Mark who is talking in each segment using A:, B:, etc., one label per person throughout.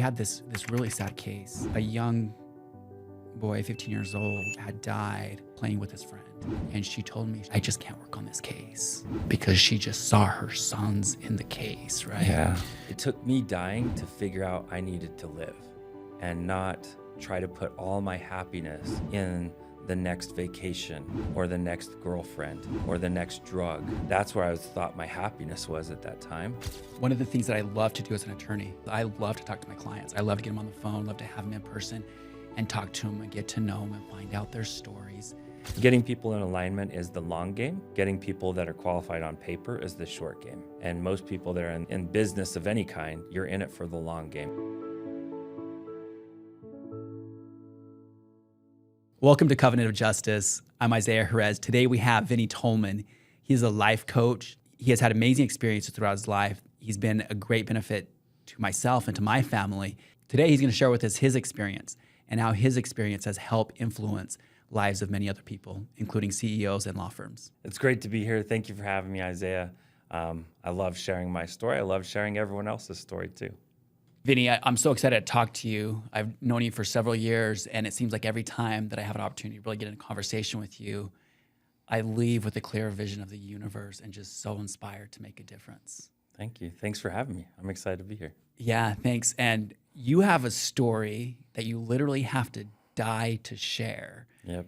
A: had this really sad case. A young boy, 15 years old, had died playing with his friend. And she told me, I just can't work on this case because she just saw her sons in the case, right?
B: Yeah. It took me dying to figure out I needed to live and not try to put all my happiness in the next vacation or the next girlfriend or the next drug. That's where I thought my happiness was at that time.
A: One of the things that I love to do as an attorney, I love to talk to my clients. I love to get them on the phone, love to have them in person and talk to them and get to know them and find out their stories.
B: Getting people in alignment is the long game. Getting people that are qualified on paper is the short game. And most people that are in business of any kind, you're in it for the long game.
A: Welcome to Covenant of Justice. I'm Isaiah Jerez. Today we have Vinny Tolman. He's a life coach. He has had amazing experiences throughout his life. He's been a great benefit to myself and to my family. Today he's going to share with us his experience and how his experience has helped influence lives of many other people, including CEOs and law firms.
B: It's great to be here. Thank you for having me, Isaiah. I love sharing my story. I love sharing everyone else's story too.
A: Vinny, I'm so excited to talk to you. I've known you for several years, and it seems like every time that I have an opportunity to really get in a conversation with you, I leave with a clear vision of the universe and just so inspired to make a difference.
B: Thank you. Thanks for having me. I'm excited to be here.
A: Yeah, thanks. And you have a story that you literally have to die to share.
B: Yep.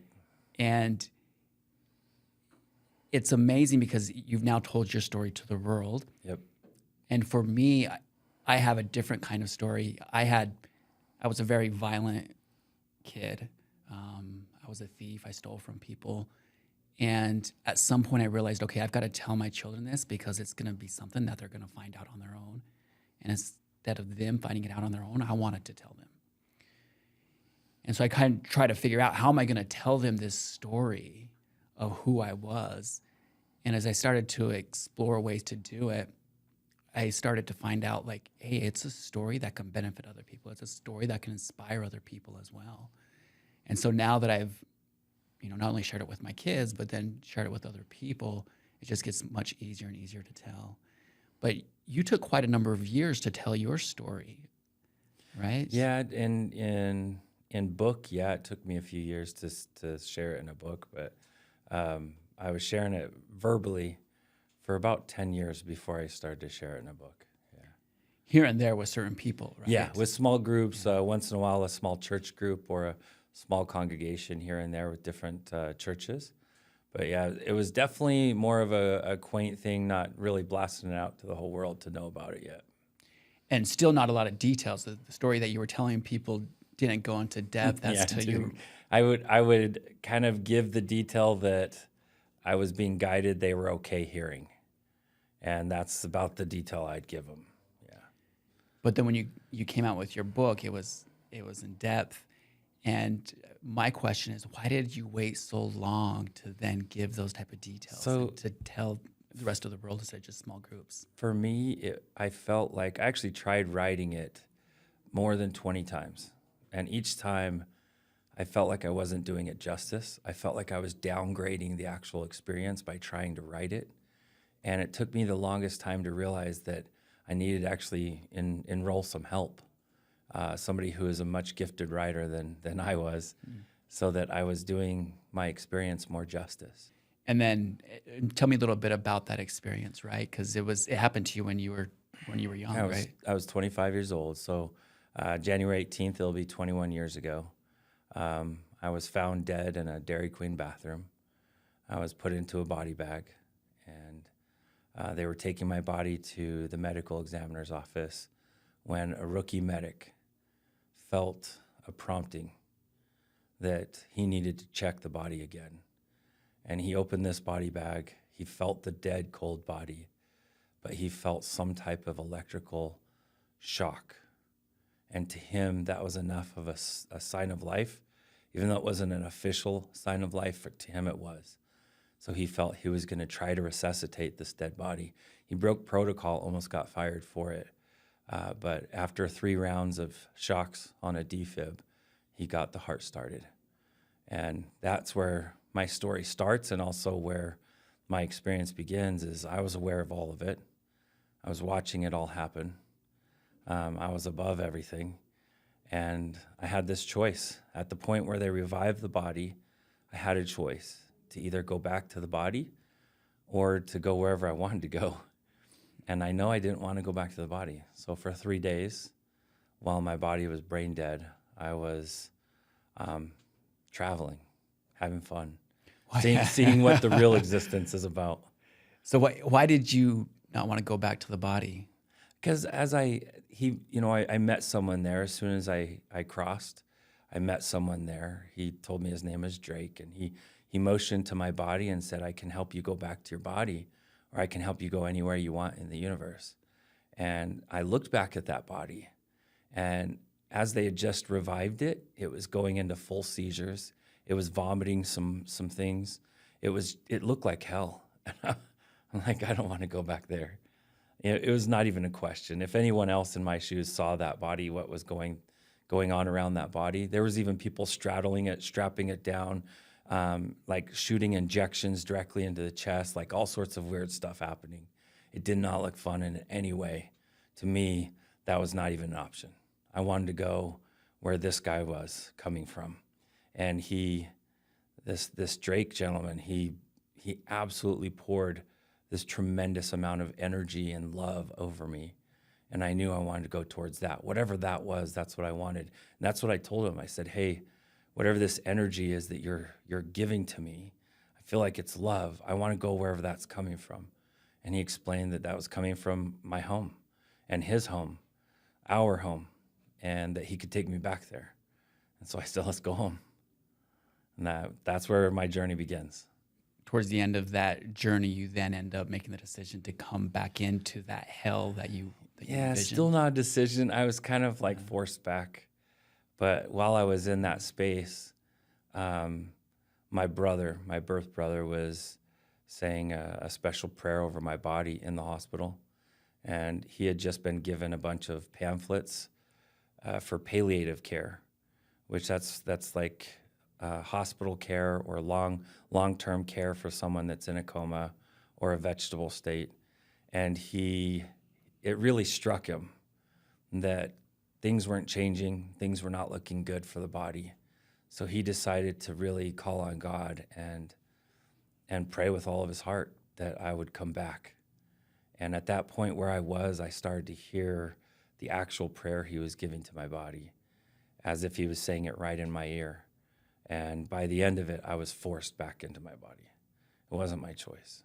A: And it's amazing because you've now told your story to the world.
B: Yep.
A: And for me, I have a different kind of story. I was a very violent kid. I was a thief. I stole from people. And at some point I realized, okay, I've got to tell my children this because it's going to be something that they're going to find out on their own. And instead of them finding it out on their own, I wanted to tell them. And so I kind of try to figure out, how am I going to tell them this story of who I was? And as I started to explore ways to do it, I started to find out, like, hey, it's a story that can benefit other people. It's a story that can inspire other people as well. And so now that I've, not only shared it with my kids, but then shared it with other people, it just gets much easier and easier to tell. But you took quite a number of years to tell your story, right?
B: Yeah, in book, yeah, it took me a few years to share it in a book, but I was sharing it verbally for about 10 years before I started to share it in a book. Yeah.
A: Here and there with certain people, right?
B: Yeah, with small groups, once in a while a small church group or a small congregation here and there with different churches. But yeah, it was definitely more of a quaint thing, not really blasting it out to the whole world to know about it yet.
A: And still not a lot of details. The story that you were telling people didn't go into depth as to you.
B: I would kind of give the detail that I was being guided they were okay hearing. And that's about the detail I'd give them. Yeah.
A: But then when you came out with your book, it was in depth. And my question is, why did you wait so long to then give those type of details and to tell the rest of the world instead of just small groups?
B: For me, I felt like I actually tried writing it more than 20 times. And each time I felt like I wasn't doing it justice. I felt like I was downgrading the actual experience by trying to write it. And it took me the longest time to realize that I needed to actually enroll some help. Somebody who is a much gifted writer than I was, so that I was doing my experience more justice.
A: And then tell me a little bit about that experience, right? Because it happened to you when you were young, right?
B: I was 25 years old, so January 18th, it'll be 21 years ago. I was found dead in a Dairy Queen bathroom. I was put into a body bag, and they were taking my body to the medical examiner's office when a rookie medic felt a prompting that he needed to check the body again. And he opened this body bag. He felt the dead, cold body, but he felt some type of electrical shock. And to him, that was enough of a sign of life. Even though it wasn't an official sign of life, to him it was. So he felt he was going to try to resuscitate this dead body. He broke protocol, almost got fired for it. But after 3 rounds of shocks on a defib, he got the heart started. And that's where my story starts, and also where my experience begins. Is I was aware of all of it. I was watching it all happen. I was above everything. And I had this choice. At the point where they revived the body, I had a choice to either go back to the body or to go wherever I wanted to go. And I know I didn't want to go back to the body. So for 3 days, while my body was brain dead, I was traveling, having fun, seeing what the real existence is about.
A: So why did you not want to go back to the body?
B: Because I met someone there as soon as I crossed. I met someone there. He told me his name is Drake, and he motioned to my body and said, I can help you go back to your body, or I can help you go anywhere you want in the universe. And I looked back at that body, and as they had just revived it, it was going into full seizures. It was vomiting some things. It looked like hell. I'm like, I don't want to go back there. It was not even a question. If anyone else in my shoes saw that body, what was going on around that body, there was even people straddling it, strapping it down, like shooting injections directly into the chest, like all sorts of weird stuff happening. It did not look fun in any way. To me, that was not even an option. I wanted to go where this guy was coming from. And this Drake gentleman, he absolutely poured this tremendous amount of energy and love over me. And I knew I wanted to go towards that. Whatever that was, that's what I wanted. And that's what I told him. I said, hey, whatever this energy is that you're giving to me, I feel like it's love. I want to go wherever that's coming from. And he explained that was coming from my home and his home, our home, and that he could take me back there. And so I said, let's go home. And that's where my journey begins.
A: Towards the end of that journey, you then end up making the decision to come back into that hell that you envisioned.
B: Still not a decision. I was kind of like forced back. But while I was in that space, my birth brother, was saying a special prayer over my body in the hospital. And he had just been given a bunch of pamphlets for palliative care, which that's like hospital care or long-term care for someone that's in a coma or a vegetable state. And it really struck him that things weren't changing, things were not looking good for the body. So he decided to really call on God and pray with all of his heart that I would come back. And at that point where I started to hear the actual prayer he was giving to my body, as if he was saying it right in my ear. And by the end of it, I was forced back into my body. It wasn't my choice.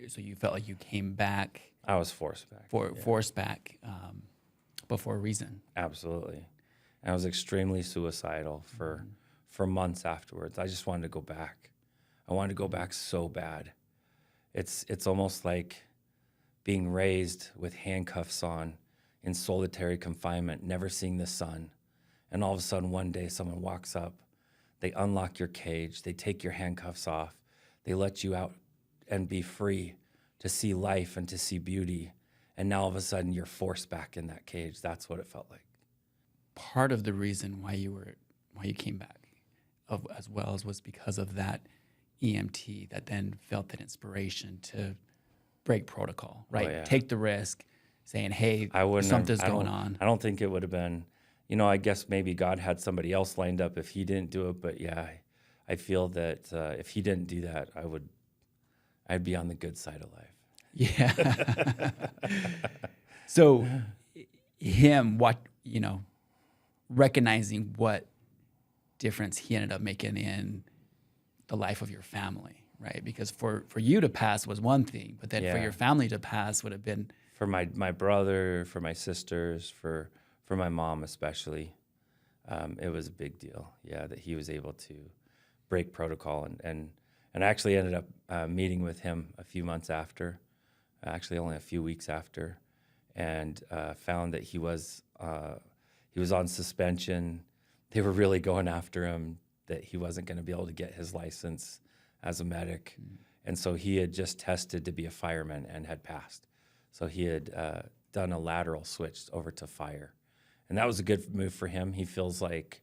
A: So you felt like you came back.
B: I was forced back.
A: Forced back, but for a reason.
B: Absolutely. And I was extremely suicidal for months afterwards. I just wanted to go back. I wanted to go back so bad. It's almost like being raised with handcuffs on in solitary confinement, never seeing the sun. And all of a sudden, one day, someone walks up. They unlock your cage. They take your handcuffs off. They let you out and be free to see life and to see beauty. And now all of a sudden you're forced back in that cage. That's what it felt like.
A: Part of the reason why you came back as well was because of that EMT that then felt that inspiration to break protocol, right?
B: Oh, yeah.
A: Take the risk, saying, hey, something's going on.
B: I don't think it would have been, I guess maybe God had somebody else lined up if he didn't do it. But yeah, I feel that if he didn't do that, I'd be on the good side of life.
A: Yeah. So him, recognizing what difference he ended up making in the life of your family, right? Because for you to pass was one thing, but then for your family to pass would have been...
B: For my brother, for my sisters, for my mom especially, it was a big deal, that he was able to break protocol. And I actually ended up meeting with him a few months after, actually only a few weeks after, and found that he was on suspension. They were really going after him, that he wasn't going to be able to get his license as a medic. And so he had just tested to be a fireman and had passed. So he had done a lateral switch over to fire. And that was a good move for him. He feels like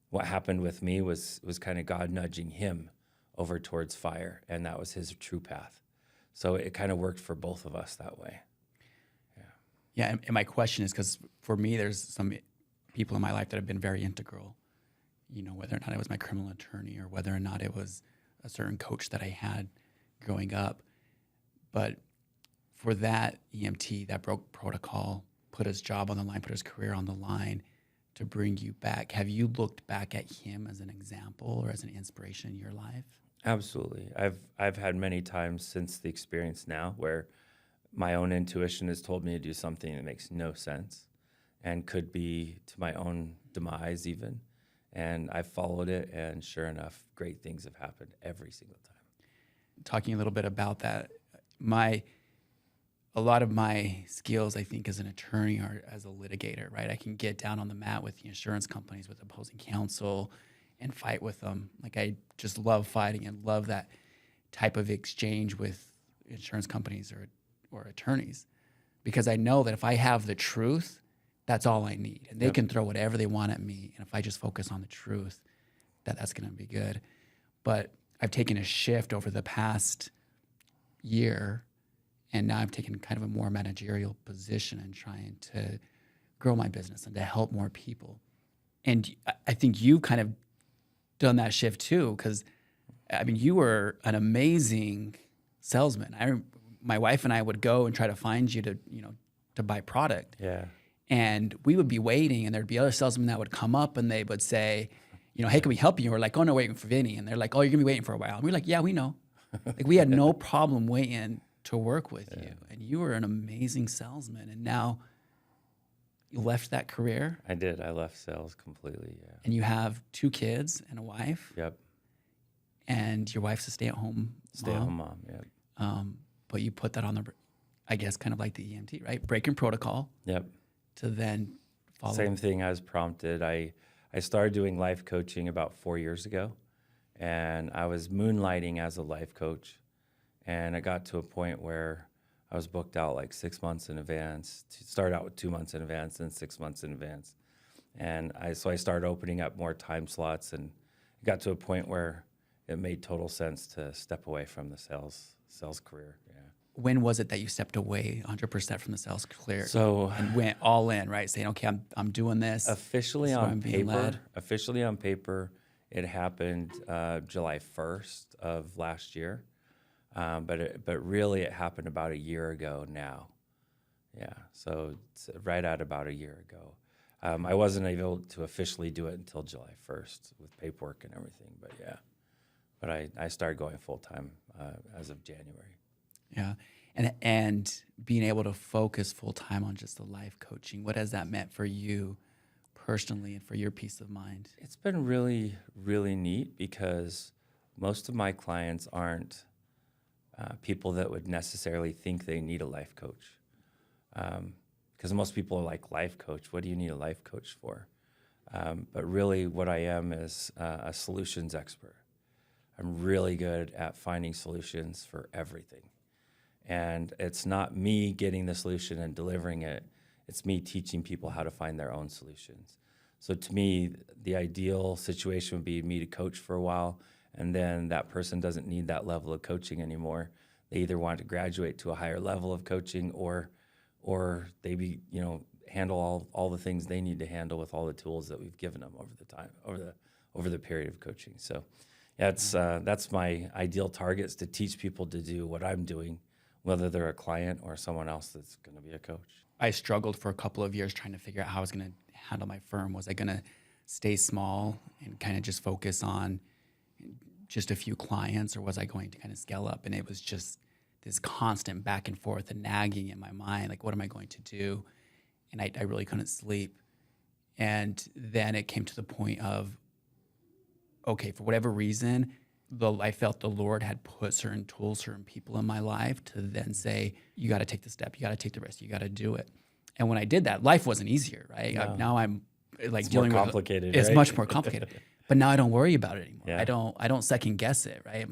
B: what happened with me was kind of God nudging him over towards fire, and that was his true path. So it kind of worked for both of us that way.
A: Yeah, and my question is, because for me, there's some people in my life that have been very integral, you know, whether or not it was my criminal attorney or whether or not it was a certain coach that I had growing up. But for that EMT that broke protocol, put his job on the line, put his career on the line to bring you back, have you looked back at him as an example or as an inspiration in your life?
B: Absolutely. I've had many times since the experience now where my own intuition has told me to do something that makes no sense and could be to my own demise even. And I followed it, and sure enough, great things have happened every single time.
A: Talking a little bit about that, a lot of my skills, I think, as an attorney or as a litigator, right? I can get down on the mat with the insurance companies, with opposing counsel, and fight with them. Like, I just love fighting and love that type of exchange with insurance companies or attorneys, because I know that if I have the truth, that's all I need. And they can throw whatever they want at me. And if I just focus on the truth, that's going to be good. But I've taken a shift over the past year, and now I've taken kind of a more managerial position in trying to grow my business and to help more people. And I think you kind of done that shift too, because I mean, you were an amazing salesman. My wife and I would go and try to find you to buy product.
B: Yeah.
A: And we would be waiting, and there'd be other salesmen that would come up and they would say, hey, can we help you? And we're like, oh, no, waiting for Vinny. And they're like, oh, you're gonna be waiting for a while. And we're like, yeah, we know. Like, we had no problem waiting to work with you. And you were an amazing salesman. And now you left that career.
B: I did. I left sales completely, yeah.
A: And you have 2 kids and a wife.
B: Yep.
A: And your wife's a stay-at-home
B: mom, yeah.
A: But you put that on I guess, kind of like the EMT, right? Breaking protocol.
B: Yep.
A: To then follow.
B: Same thing as prompted. I started doing life coaching about 4 years ago, and I was moonlighting as a life coach. And I got to a point where I was booked out like 6 months in advance. Start out with 2 months in advance, then 6 months in advance. And I started opening up more time slots, and it got to a point where it made total sense to step away from the sales career. Yeah.
A: When was it that you stepped away 100% from the sales career and went all in, right? Saying, okay, I'm doing this.
B: Officially on paper, it happened July 1st of last year. But really it happened about a year ago now. Yeah, so it's right at about a year ago. I wasn't able to officially do it until July 1st with paperwork and everything, but yeah. But I started going full-time as of January.
A: Yeah, and being able to focus full-time on just the life coaching, what has that meant for you personally and for your peace of mind?
B: It's been really, really neat, because most of my clients aren't people that would necessarily think they need a life coach. Because most people are like, life coach, what do you need a life coach for? But really what I am is a solutions expert. I'm really good at finding solutions for everything. And it's not me getting the solution and delivering it. It's me teaching people how to find their own solutions. So to me, the ideal situation would be me to coach for a while, and then that person doesn't need that level of coaching anymore. They either want to graduate to a higher level of coaching, or they handle all the things they need to handle with all the tools that we've given them over the period of coaching. So yeah, that's my ideal target, is to teach people to do what I'm doing, whether they're a client or someone else that's going to be a coach.
A: I struggled for a couple of years trying to figure out how I was going to handle my firm. Was I going to stay small and kind of just focus on just a few clients, or was I going to kind of scale up? And it was just this constant back and forth and nagging in my mind, like, what am I going to do? And I really couldn't sleep. And then it came to the point of, okay, for whatever reason, I felt the Lord had put certain tools, certain people in my life to then say, you got to take the step, you got to take the risk, you got to do it. And when I did that, life wasn't easier, right?
B: No.
A: Now I'm like
B: It's
A: dealing
B: more
A: with
B: complicated.
A: It's
B: right?
A: much more complicated. But now I don't worry about it anymore.
B: Yeah.
A: I don't second guess it, right?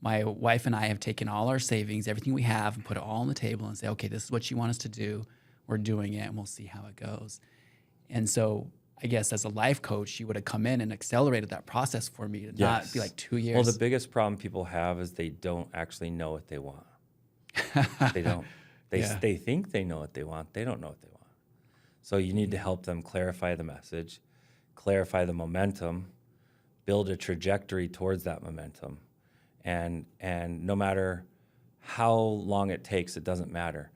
A: My wife and I have taken all our savings, everything we have, and put it all on the table and say, okay, this is what you want us to do. We're doing it, and we'll see how it goes. And so I guess as a life coach, you would have come in and accelerated that process for me to not be like 2 years.
B: Well, the biggest problem people have is they don't actually know what they want. They don't. They think they know what they want. They don't know what they want. So you need to help them clarify the message, clarify the momentum, build a trajectory towards that momentum. And no matter how long it takes, it doesn't matter,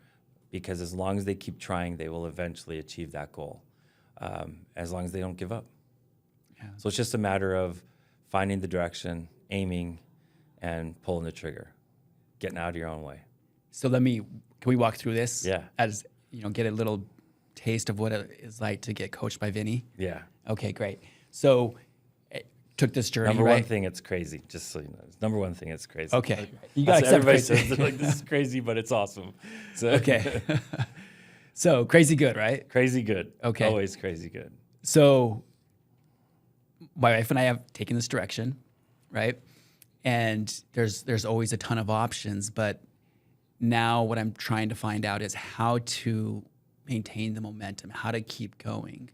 B: because as long as they keep trying, they will eventually achieve that goal, as long as they don't give up.
A: Yeah.
B: So it's just a matter of finding the direction, aiming, and pulling the trigger, getting out of your own way.
A: So can we walk through this?
B: Yeah.
A: As get a little taste of what it is like to get coached by Vinny.
B: Yeah.
A: Okay, great. So took this journey,
B: Number
A: right?
B: one thing, it's crazy. Just so you know, number one thing, it's crazy.
A: Okay, you got to accept
B: everybody
A: crazy.
B: says like, this is crazy, but it's awesome. So
A: Okay. So crazy good, right?
B: crazy good.
A: Okay.
B: Always crazy good.
A: So my wife and I have taken this direction, right? And there's always a ton of options, but now what I'm trying to find out is how to maintain the momentum, how to keep going.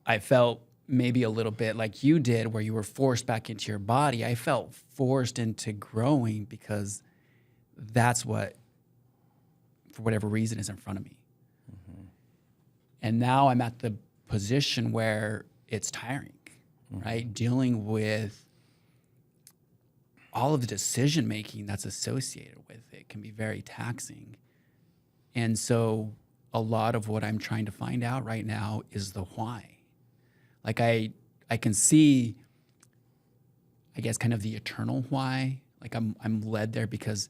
A: I felt maybe a little bit like you did, where you were forced back into your body. I felt forced into growing because that's what, for whatever reason, is in front of me. Mm-hmm. And now I'm at the position where it's tiring, right? Dealing with all of the decision making that's associated with it can be very taxing. And so a lot of what I'm trying to find out right now is the why. Like I can see, I guess, kind of the eternal why. Like I'm led there because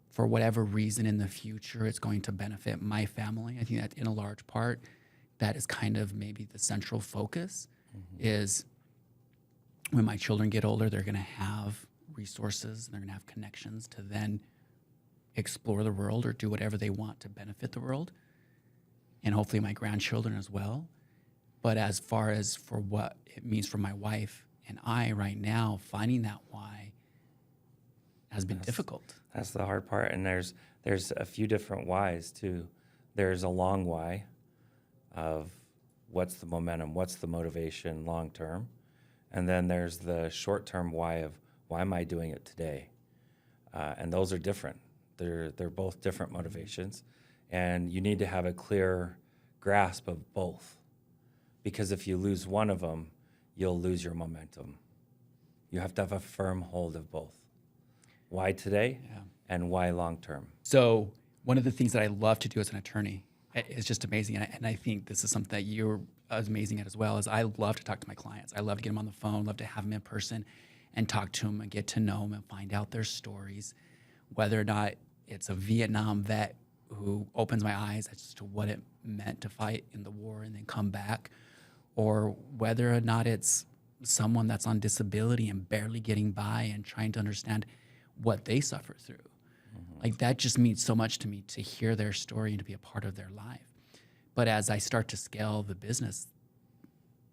A: for whatever reason in the future, it's going to benefit my family. I think that in a large part, that is kind of maybe the central focus, is when my children get older, they're going to have resources, they're going to have connections to then explore the world or do whatever they want to benefit the world, and hopefully my grandchildren as well. But as far as for what it means for my wife and I right now, finding that why has been difficult.
B: That's the hard part. And there's a few different whys too. There's a long why of what's the momentum, what's the motivation long term. And then there's the short term why of why am I doing it today? And those are different. They're both different motivations. And you need to have a clear grasp of both. Because if you lose one of them, you'll lose your momentum. You have to have a firm hold of both. Why today and why long term?
A: So one of the things that I love to do as an attorney is just amazing, and I think this is something that you're as amazing at as well, is I love to talk to my clients. I love to get them on the phone, love to have them in person and talk to them and get to know them and find out their stories, whether or not it's a Vietnam vet who opens my eyes as to what it meant to fight in the war and then come back, or whether or not it's someone that's on disability and barely getting by and trying to understand what they suffer through. Like that just means so much to me, to hear their story and to be a part of their life. But as I start to scale the business,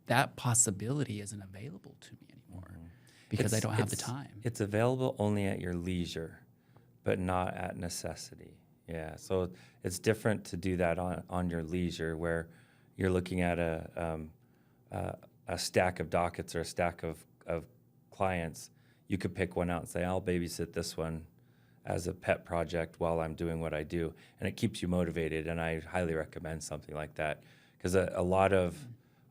A: that possibility isn't available to me anymore because I don't have the time.
B: It's available only at your leisure, but not at necessity. Yeah, so it's different to do that on your leisure, where you're looking at a stack of dockets or a stack of clients. You could pick one out and say, I'll babysit this one as a pet project while I'm doing what I do. And it keeps you motivated, and I highly recommend something like that, because a lot of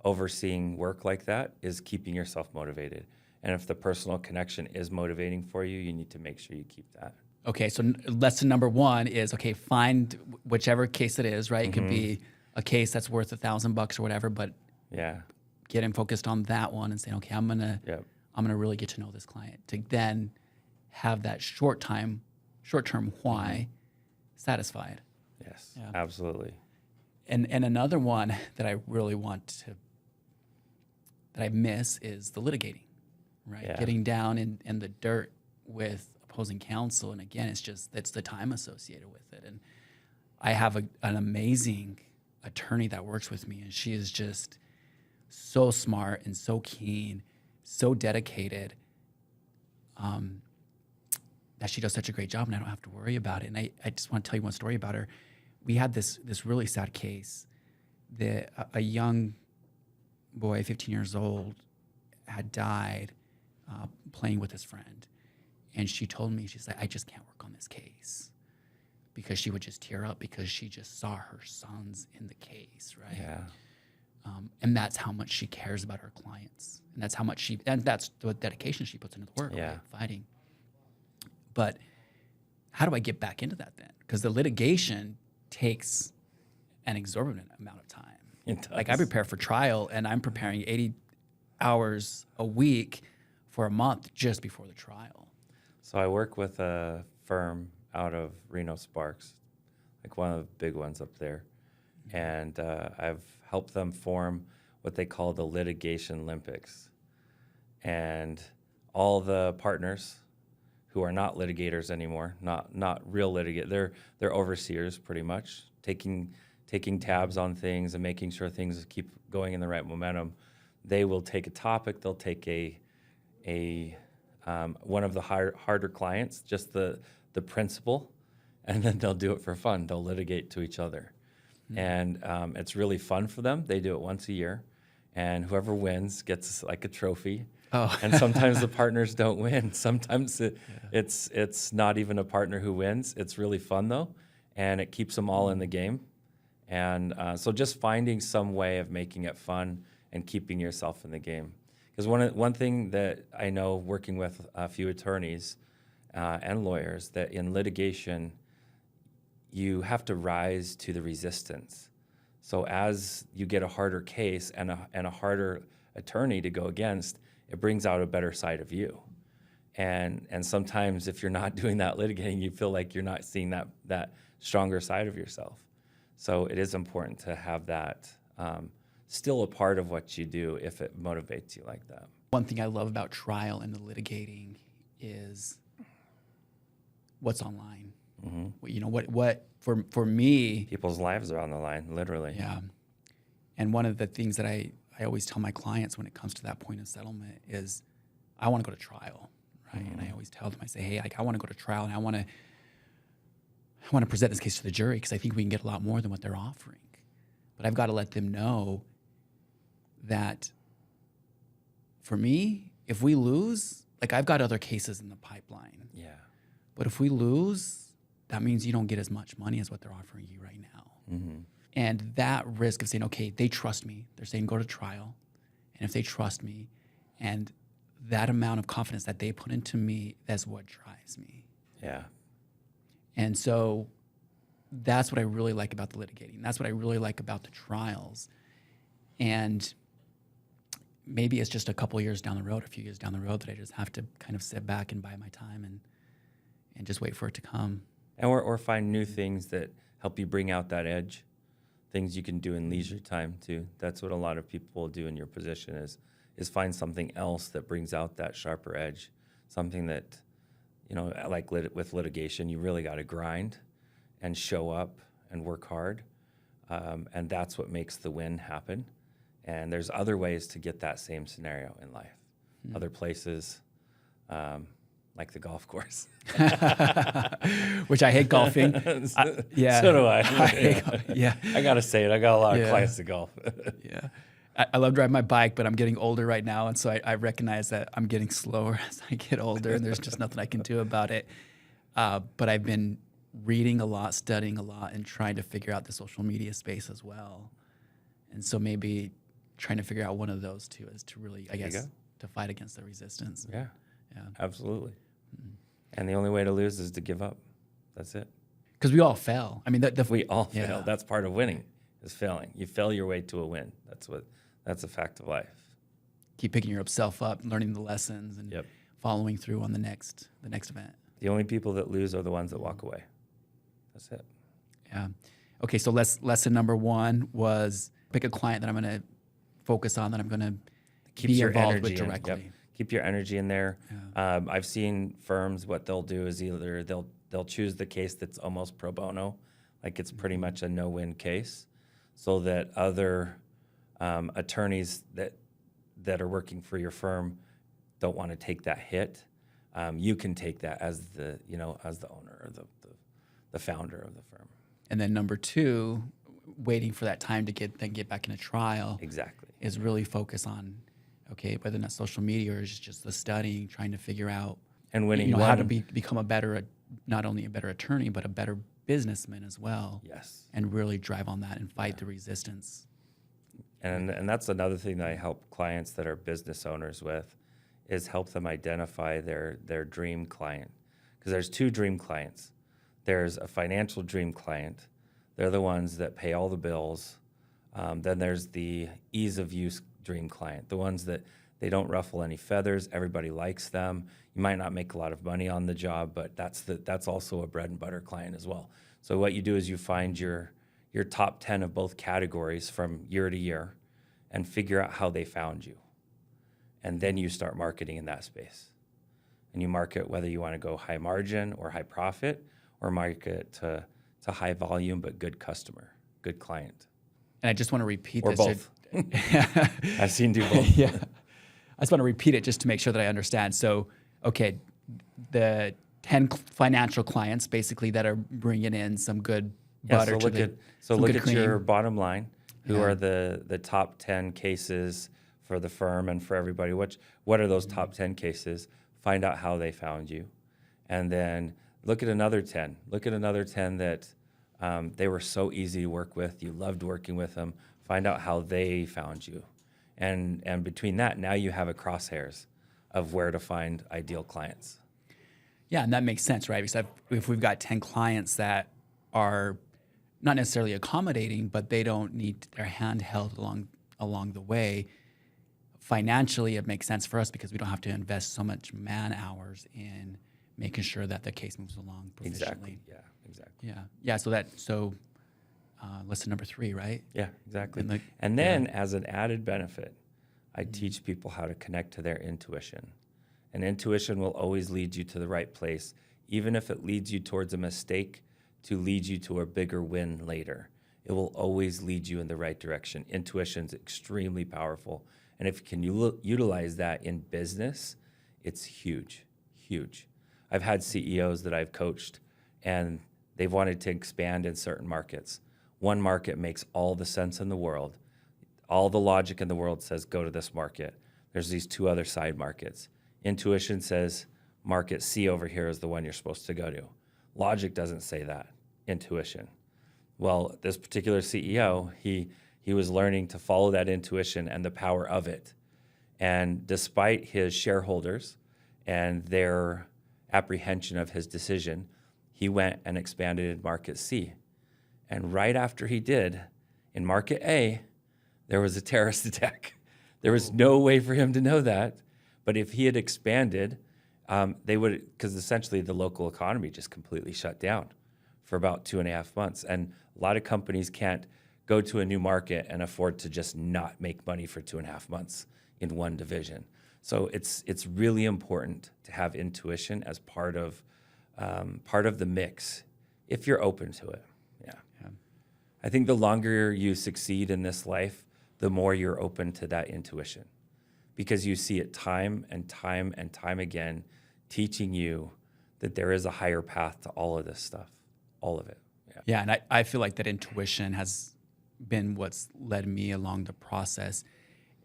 B: overseeing work like that is keeping yourself motivated. And if the personal connection is motivating for you, you need to make sure you keep that.
A: Okay, so lesson number one is, okay, find whichever case it is, right? It could be a case that's worth $1,000 or whatever, but getting focused on that one and saying, okay, I'm gonna really get to know this client, to then have that short-term why satisfied.
B: Yes, absolutely.
A: And another one that I really that I miss is the litigating, right?
B: Yeah.
A: Getting down in the dirt with opposing counsel. And again, it's the time associated with it. And I have an amazing attorney that works with me, and she is just so smart and so keen, so dedicated, that she does such a great job, and I don't have to worry about it. And I just want to tell you one story about her. We had this really sad case that a young boy, 15 years old, had died playing with his friend. And she told me, she's like, I just can't work on this case. because she would just tear up because she just saw her sons in the case, right?
B: Yeah.
A: And that's how much she cares about her clients, and that's the dedication she puts into the work,
B: Yeah.
A: right? Fighting. But how do I get back into that then? Because the litigation takes an exorbitant amount of time.
B: It does.
A: Like I prepare for trial, and I'm preparing 80 hours a week for a month just before the trial.
B: So I work with a firm out of Reno Sparks, like one of the big ones up there. And I've helped them form what they call the Litigation Olympics. And all the partners who are not litigators anymore, not real litigators, they're overseers pretty much, taking tabs on things and making sure things keep going in the right momentum. They will take a topic, they'll take one of the harder clients, just the principle, and then they'll do it for fun. They'll litigate to each other. And it's really fun for them. They do it once a year, and whoever wins gets like a trophy.
A: Oh.
B: And sometimes the partners don't win. Sometimes it's not even a partner who wins. It's really fun though, and it keeps them all in the game. And so just finding some way of making it fun and keeping yourself in the game. Because one thing that I know working with a few attorneys and lawyers, that in litigation, you have to rise to the resistance. So as you get a harder case and a harder attorney to go against, it brings out a better side of you. And sometimes if you're not doing that litigating, you feel like you're not seeing that stronger side of yourself. So it is important to have that still a part of what you do if it motivates you like that.
A: One thing I love about trial and the litigating is what's online. Mm-hmm. You know, what for me,
B: people's lives are on the line, literally.
A: Yeah. And one of the things that I always tell my clients when it comes to that point of settlement is I want to go to trial, right? Mm-hmm. And I always tell them, I say, hey, like I want to go to trial, and I want to present this case to the jury because I think we can get a lot more than what they're offering. But I've got to let them know that for me, if we lose, like I've got other cases in the pipeline.
B: Yeah.
A: But if we lose, that means you don't get as much money as what they're offering you right now. Mm-hmm. And that risk of saying, okay, they trust me. They're saying go to trial. And if they trust me, and that amount of confidence that they put into me, that's what drives me.
B: Yeah.
A: And so that's what I really like about the litigating. That's what I really like about the trials. And maybe it's just a couple years down the road, a few years down the road, that I just have to kind of sit back and bide my time and just wait for it to come.
B: And or find new things that help you bring out that edge, things you can do in leisure time too. That's what a lot of people do in your position is find something else that brings out that sharper edge, something that, you know, like with litigation, you really got to grind and show up and work hard. And that's what makes the win happen. And there's other ways to get that same scenario in life, other places, like the golf course.
A: Which I hate golfing. Yeah.
B: So do I.
A: Yeah.
B: I got to say it. I got a lot of clients to golf.
A: Yeah. I love driving my bike, but I'm getting older right now. And so I recognize that I'm getting slower as I get older, and there's just nothing I can do about it. But I've been reading a lot, studying a lot, and trying to figure out the social media space as well. And so maybe trying to figure out one of those two is to really, I guess, to fight against the resistance.
B: Yeah.
A: Yeah.
B: Absolutely. Mm-hmm. And the only way to lose is to give up. That's it.
A: Because we all fail. I mean,
B: we all fail. That's part of winning, is failing. You fail your way to a win. That's a fact of life.
A: Keep picking yourself up, learning the lessons, and following through on the next event.
B: The only people that lose are the ones that walk away. That's it.
A: Yeah. Okay, so lesson number 1 was pick a client that I'm going to focus on, that I'm going to be involved with directly.
B: Keep your energy in there. Yeah. I've seen firms, what they'll do is either they'll choose the case that's almost pro bono, like it's pretty much a no-win case, so that other attorneys that are working for your firm don't want to take that hit. You can take that as the owner or the founder of the firm.
A: And then number 2, waiting for that time to get back in a trial.
B: Exactly.
A: Is really focus on, okay, whether or not social media or just the studying, trying to figure out
B: and winning
A: how to become a better not only a better attorney, but a better businessman as well.
B: Yes.
A: And really drive on that and fight the resistance.
B: And that's another thing that I help clients that are business owners with, is help them identify their dream client. Because there's two dream clients. There's a financial dream client. They're the ones that pay all the bills. Then there's the ease of use dream client, the ones that they don't ruffle any feathers. Everybody likes them. You might not make a lot of money on the job, but that's also a bread and butter client as well. So what you do is you find your top 10 of both categories from year to year and figure out how they found you. And then you start marketing in that space. And you market whether you want to go high margin or high profit, or market to high volume but good customer, good client.
A: And I just want to repeat
B: Or
A: this.
B: both. I've seen do both.
A: Yeah. I just want to repeat it just to make sure that I understand. So, okay, the 10 financial clients basically that are bringing in some good butter
B: So look at
A: cream.
B: your bottom line. Who are the top 10 cases for the firm and for everybody? What are those top 10 cases? Find out how they found you. And then look at another 10. Look at another 10 that they were so easy to work with. You loved working with them. Find out how they found you. And between that, now you have a crosshairs of where to find ideal clients.
A: Yeah, and that makes sense, right? Because if we've got 10 clients that are not necessarily accommodating, but they don't need their hand held along the way, financially it makes sense for us because we don't have to invest so much man hours in making sure that the case moves along proficiently.
B: Exactly. Yeah, exactly.
A: Yeah. So lesson number 3, right?
B: Yeah, exactly.
A: And
B: And then as an added benefit, I teach people how to connect to their intuition. And intuition will always lead you to the right place, even if it leads you towards a mistake to lead you to a bigger win later. It will always lead you in the right direction. Intuition is extremely powerful. And if you can utilize that in business, it's huge, huge. I've had CEOs that I've coached, and they've wanted to expand in certain markets. One market makes all the sense in the world. All the logic in the world says, go to this market. There's these 2 other side markets. Intuition says, market C over here is the one you're supposed to go to. Logic doesn't say that. Intuition. Well, this particular CEO, he was learning to follow that intuition and the power of it. And despite his shareholders and their apprehension of his decision, he went and expanded in market C. And right after he did, in market A, there was a terrorist attack. There was no way for him to know that. But if he had expanded, they would, because essentially the local economy just completely shut down for about 2.5 months. And a lot of companies can't go to a new market and afford to just not make money for 2.5 months in one division. So it's really important to have intuition as part of the mix if you're open to it. Yeah. I think the longer you succeed in this life, the more you're open to that intuition, because you see it time and time and time again, teaching you that there is a higher path to all of this stuff, all of it.
A: Yeah, and I feel like that intuition has been what's led me along the process.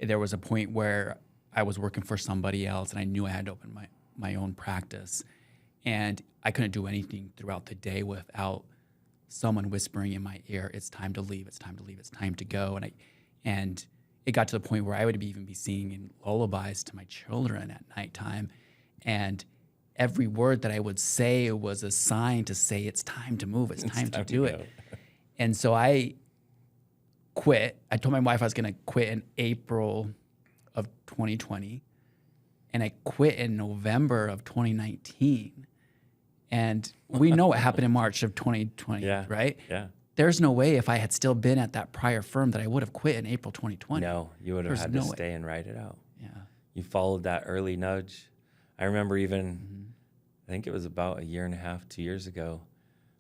A: There was a point where I was working for somebody else, and I knew I had to open my own practice, and I couldn't do anything throughout the day without someone whispering in my ear, "It's time to leave. It's time to leave. It's time to go." And it got to the point where I would even be singing lullabies to my children at nighttime, and every word that I would say was a sign to say it's time to move. It's time to do it. And so I quit. I told my wife I was going to quit in April of 2020, and I quit in November of 2019. And we know what happened in March of 2020, right?
B: Yeah.
A: There's no way if I had still been at that prior firm that I would have quit in April 2020.
B: No, you would have had to stay and write it out.
A: Yeah.
B: You followed that early nudge. I remember even, I think it was about 1.5, 2 years ago,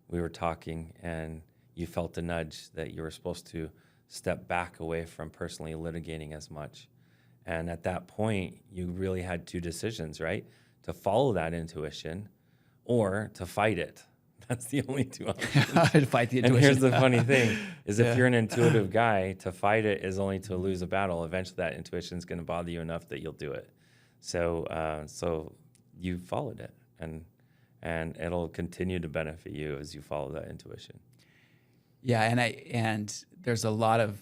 B: we were talking and you felt a nudge that you were supposed to step back away from personally litigating as much. And at that point, you really had 2 decisions, right? To follow that intuition or to fight it. That's the only 2 options.
A: To fight the intuition.
B: And here's the funny thing, is if you're an intuitive guy, to fight it is only to lose a battle. Eventually that intuition is going to bother you enough that you'll do it. So you followed it. And and it'll continue to benefit you as you follow that intuition.
A: Yeah, and there's a lot of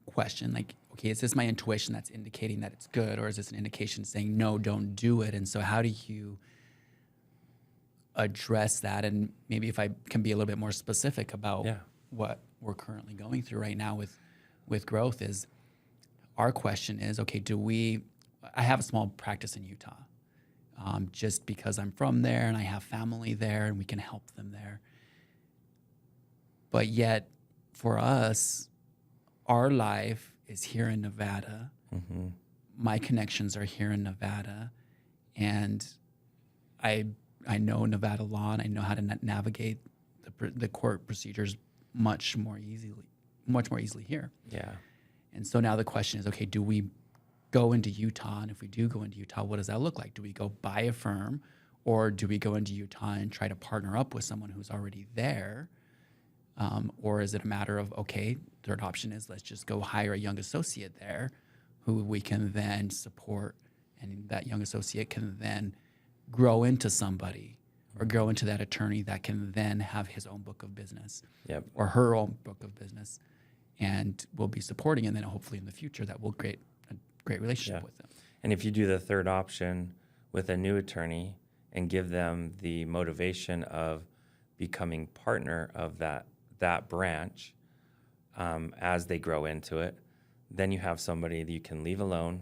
A: question like, okay, is this my intuition that's indicating that it's good, or is this an indication saying no, don't do it? And so how do you address that? And maybe if I can be a little bit more specific about what we're currently going through right now with growth, is our question is, okay, I have a small practice in Utah, just because I'm from there and I have family there and we can help them there. But yet for us, our life is here in Nevada.
B: Mm-hmm.
A: My connections are here in Nevada, and I know Nevada law, and I know how to navigate the court procedures much more easily here.
B: Yeah.
A: And so now the question is, okay, do we go into Utah? And if we do go into Utah, what does that look like? Do we go buy a firm, or do we go into Utah and try to partner up with someone who's already there? Or is it a matter of, okay, third option is let's just go hire a young associate there who we can then support, and that young associate can then grow into somebody or grow into that attorney that can then have his own book of business or her own book of business, and we'll be supporting, and then hopefully in the future that will create a great relationship with them.
B: And if you do the third option with a new attorney and give them the motivation of becoming partner of that branch as they grow into it, then you have somebody that you can leave alone.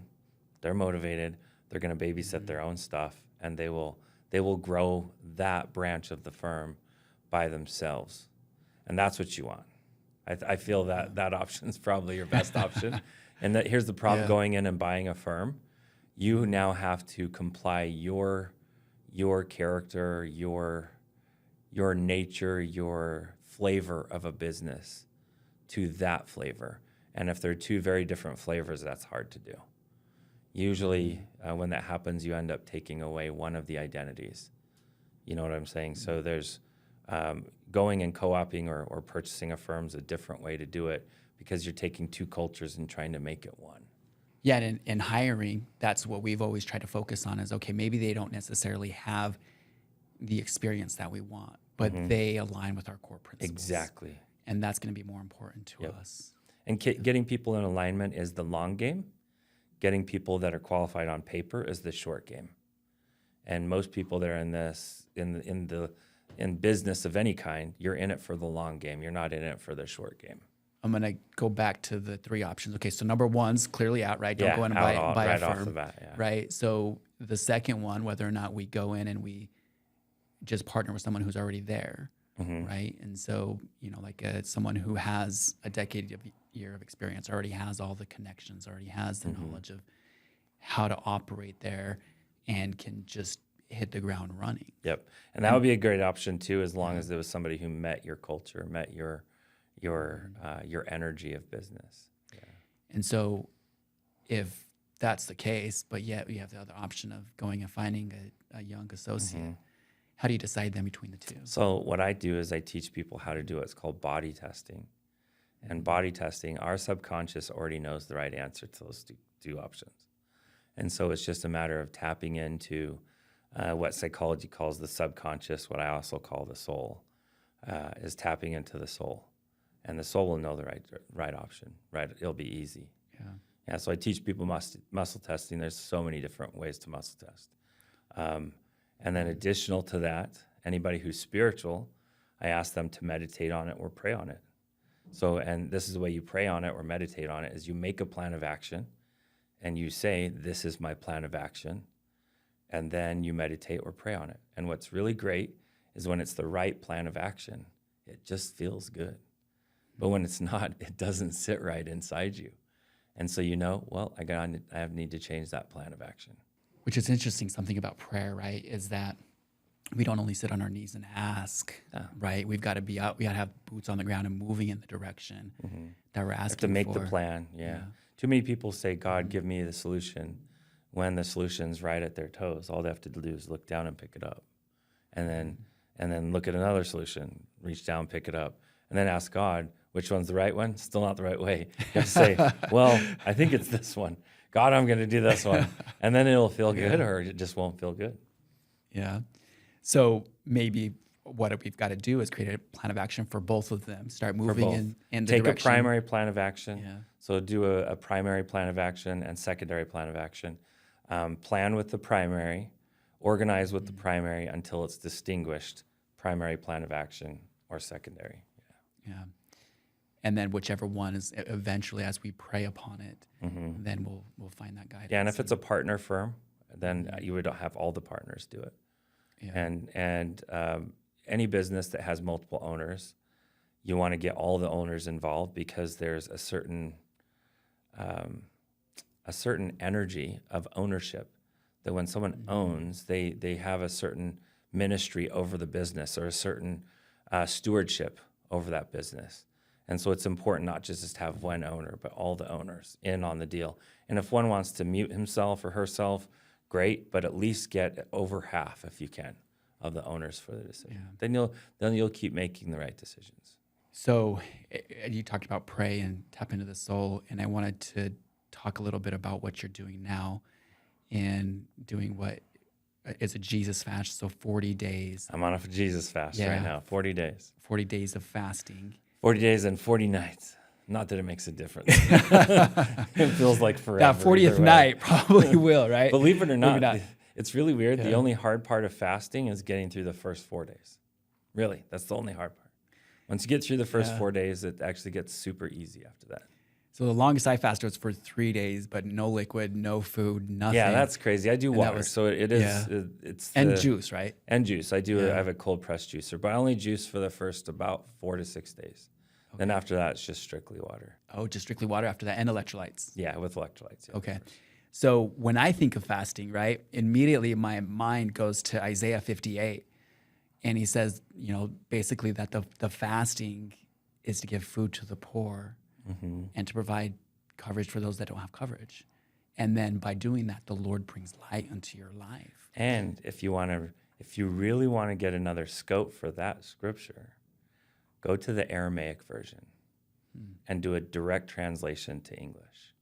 B: They're motivated. They're going to babysit their own stuff, and they will grow that branch of the firm by themselves. And that's what you want. I feel that option is probably your best option. And here's the problem going in and buying a firm. You now have to comply your character, your nature, your flavor of a business to that flavor. And if they're two very different flavors, that's hard to do. Usually when that happens, you end up taking away one of the identities. You know what I'm saying? So there's going and co-oping or purchasing a firm is a different way to do it, because you're taking two cultures and trying to make it one.
A: Yeah, and in hiring, that's what we've always tried to focus on is, okay, maybe they don't necessarily have the experience that we want, but they align with our core principles.
B: Exactly.
A: And that's going to be more important to us.
B: And getting people in alignment is the long game. Getting people that are qualified on paper is the short game. And most people that are in this, in business of any kind, you're in it for the long game. You're not in it for the short game.
A: I'm going to go back to the three options. Okay, so number one's clearly out, right? Don't go in and buy
B: right
A: a firm.
B: Off the bat,
A: right? So the second one, whether or not we go in and we just partner with someone who's already there, right? And so, like someone who has a year of experience, already has all the connections, already has the knowledge of how to operate there, and can just hit the ground running.
B: Yep. And that would be a great option too, as long as there was somebody who met your culture, met your energy of business. Yeah.
A: And so if that's the case, but yet we have the other option of going and finding a young associate, how do you decide then between the two?
B: So what I do is I teach people how to do what's called body testing. And body testing, our subconscious already knows the right answer to those two options. And so it's just a matter of tapping into what psychology calls the subconscious, what I also call the soul, is tapping into the soul. And the soul will know the right option, right? It'll be easy. Yeah. So I teach people muscle testing. There's so many different ways to muscle test. And then additional to that, anybody who's spiritual, I ask them to meditate on it or pray on it. So, and this is the way you pray on it or meditate on it, is you make a plan of action and you say, this is my plan of action. And then you meditate or pray on it. And what's really great is when it's the right plan of action, it just feels good. But when it's not, it doesn't sit right inside you. And so I need to change that plan of action.
A: Which is interesting, something about prayer, right, is that we don't only sit on our knees and ask, right? We've got to be out. We got to have boots on the ground and moving in the direction that we're asking
B: to make
A: for.
B: the plan, yeah. Too many people say, God, give me the solution, when the solution's right at their toes. All they have to do is look down and pick it up. And then look at another solution, reach down, pick it up, and then ask God, which one's the right one? Still not the right way. You have to say, well, I think it's this one. God, I'm going to do this one. And then it'll feel good, or it just won't feel good.
A: Yeah. So maybe what we've got to do is create a plan of action for both of them. Start moving in the
B: Take
A: direction.
B: a primary plan of action.
A: Yeah.
B: So do a primary plan of action and secondary plan of action. Plan with the primary, organize with the primary until it's distinguished primary plan of action or secondary.
A: Yeah. And then whichever one is eventually, as we pray upon it, then we'll find that guidance.
B: Yeah, and if it's a partner firm, then you would have all the partners do it.
A: Yeah.
B: And any business that has multiple owners, you want to get all the owners involved because there's a certain energy of ownership that when someone owns, they have a certain ministry over the business or a certain stewardship over that business. And so it's important not just to have one owner, but all the owners in on the deal. And if one wants to mute himself or herself, great, but at least get over half, if you can, of the owners for the decision.
A: Yeah.
B: Then you'll keep making the right decisions.
A: So you talked about pray and tap into the soul, and I wanted to talk a little bit about what you're doing now in doing what is a Jesus fast, so 40 days.
B: I'm on a Jesus fast right now, 40 days.
A: 40 days of fasting.
B: 40 days and 40 nights. Not that it makes a difference. It feels like forever.
A: That 40th night probably will, right?
B: Believe it or
A: Maybe
B: not, it's really weird.
A: Yeah.
B: The only hard part of fasting is getting through the first 4 days. Really, that's the only hard part. Once you get through the first 4 days, it actually gets super easy after that.
A: So the longest I fasted was for 3 days, but no liquid, no food, nothing.
B: Yeah, that's crazy. I do water, so it is.
A: Yeah.
B: It's
A: and juice, right?
B: And juice. I
A: Yeah.
B: have a cold press juicer, but I only juice for the first about 4 to 6 days. Okay. Then after that, it's just strictly water.
A: Oh, just strictly water after that, and electrolytes.
B: Yeah, with electrolytes. Yeah,
A: okay. So when I think of fasting, right, immediately my mind goes to Isaiah 58. And he says, basically that the fasting is to give food to the poor and to provide coverage for those that don't have coverage. And then by doing that, the Lord brings light into your life.
B: And if you really want to get another scope for that scripture, go to the Aramaic version and do a direct translation to English.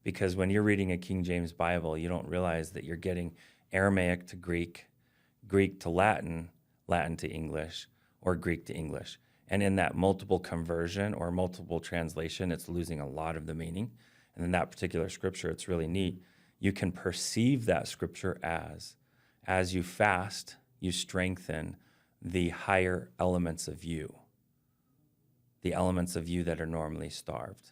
B: Because when you're reading a King James Bible, you don't realize that you're getting Aramaic to Greek, Greek to Latin, Latin to English, or Greek to English. And in that multiple conversion or multiple translation, it's losing a lot of the meaning. And in that particular scripture, it's really neat. You can perceive that scripture as you fast, you strengthen the higher elements of you, the elements of you that are normally starved.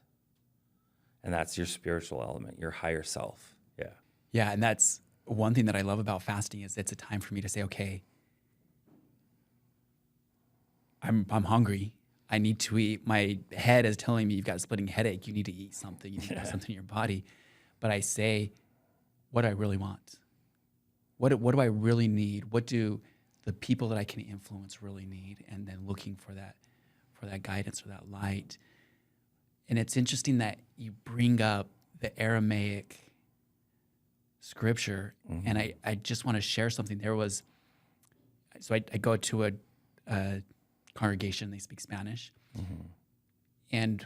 B: And that's your spiritual element, your higher self. Yeah.
A: Yeah, and that's one thing that I love about fasting is it's a time for me to say, okay, I'm hungry. I need to eat. My head is telling me you've got a splitting headache. You need to eat something. You need to put something in your body. But I say, what do I really want? What do I really need? What do the people that I can influence really need? And then looking for that guidance or that light. And it's interesting that you bring up the Aramaic scripture. And I just want to share something. So I go to a congregation, they speak Spanish. And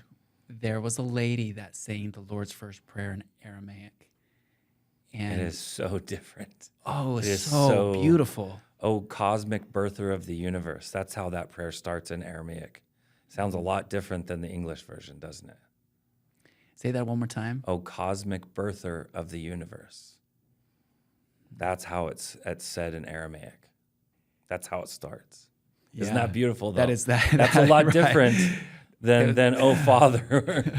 A: there was a lady that sang the Lord's First Prayer in Aramaic. And
B: it is so different.
A: Oh,
B: It
A: it's
B: is
A: so beautiful.
B: Oh, cosmic birther of the universe. That's how that prayer starts in Aramaic. Sounds a lot different than the English version, doesn't it?
A: Say that one more time.
B: Oh, cosmic birther of the universe. That's how it's said in Aramaic. That's how it starts. Isn't that beautiful, though?
A: That's
B: a lot
A: right.
B: different than "Oh Father,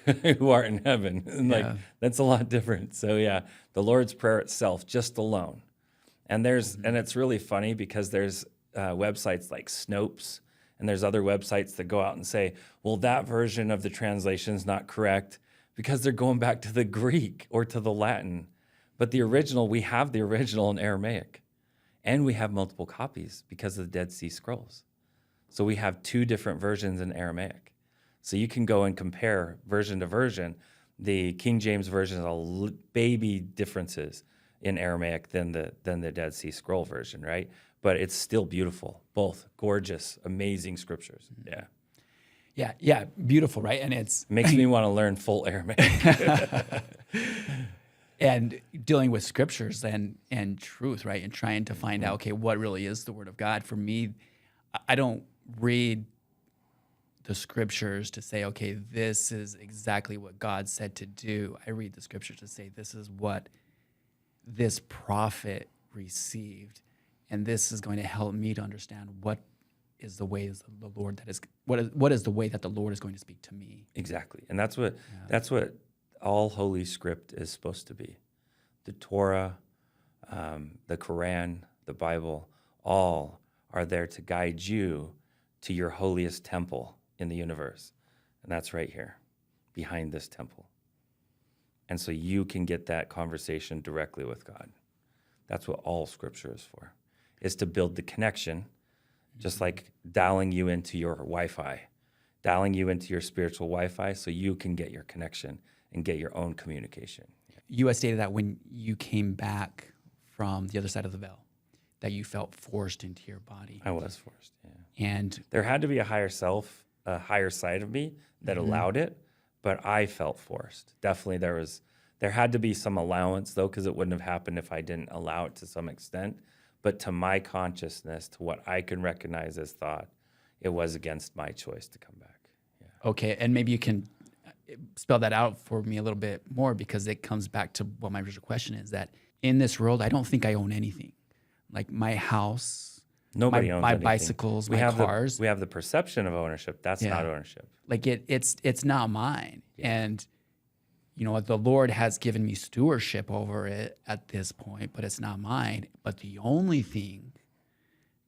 B: who art in heaven." And that's a lot different. So yeah, the Lord's Prayer itself, just alone, and it's really funny because there's websites like Snopes, and there's other websites that go out and say, well, that version of the translation is not correct because they're going back to the Greek or to the Latin, but the original, we have the original in Aramaic. And we have multiple copies because of the Dead Sea Scrolls. So we have 2 different versions in Aramaic. So you can go and compare version to version. The King James version has baby differences in Aramaic than the Dead Sea Scroll version, right? But it's still beautiful. Both gorgeous, amazing scriptures. Yeah.
A: Yeah, beautiful, right? And it
B: makes me want to learn full Aramaic.
A: and dealing with scriptures and truth, right? And trying to find out, okay, what really is the word of God? For me, I don't read the scriptures to say, okay, this is exactly what God said to do. I read the scriptures to say, this is what this prophet received, and this is going to help me to understand what is the way of the Lord that is what is the way that the Lord is going to speak to me.
B: Exactly. And that's what all holy script is supposed to be. The Torah, the Quran, the Bible, all are there to guide you to your holiest temple in the universe. And that's right here, behind this temple. And so you can get that conversation directly with God. That's what all scripture is for, is to build the connection, just like dialing you into your Wi-Fi, dialing you into your spiritual Wi-Fi so you can get your connection and get your own communication.
A: You had stated that when you came back from the other side of the veil, that you felt forced into your body.
B: I was forced, yeah.
A: And
B: There had to be a higher self, a higher side of me that allowed it, but I felt forced. Definitely there had to be some allowance though, because it wouldn't have happened if I didn't allow it to some extent. But to my consciousness, to what I can recognize as thought, it was against my choice to come back. Yeah.
A: okay, and maybe you can spell that out for me a little bit more, because it comes back to what my original question is, that in this world, I don't think I own anything. Like my house,
B: Nobody owns
A: my
B: anything.
A: bicycles, my cars.
B: We have the perception of ownership. That's not ownership.
A: Like it's not mine. And you know, the Lord has given me stewardship over it at this point, but it's not mine. But the only thing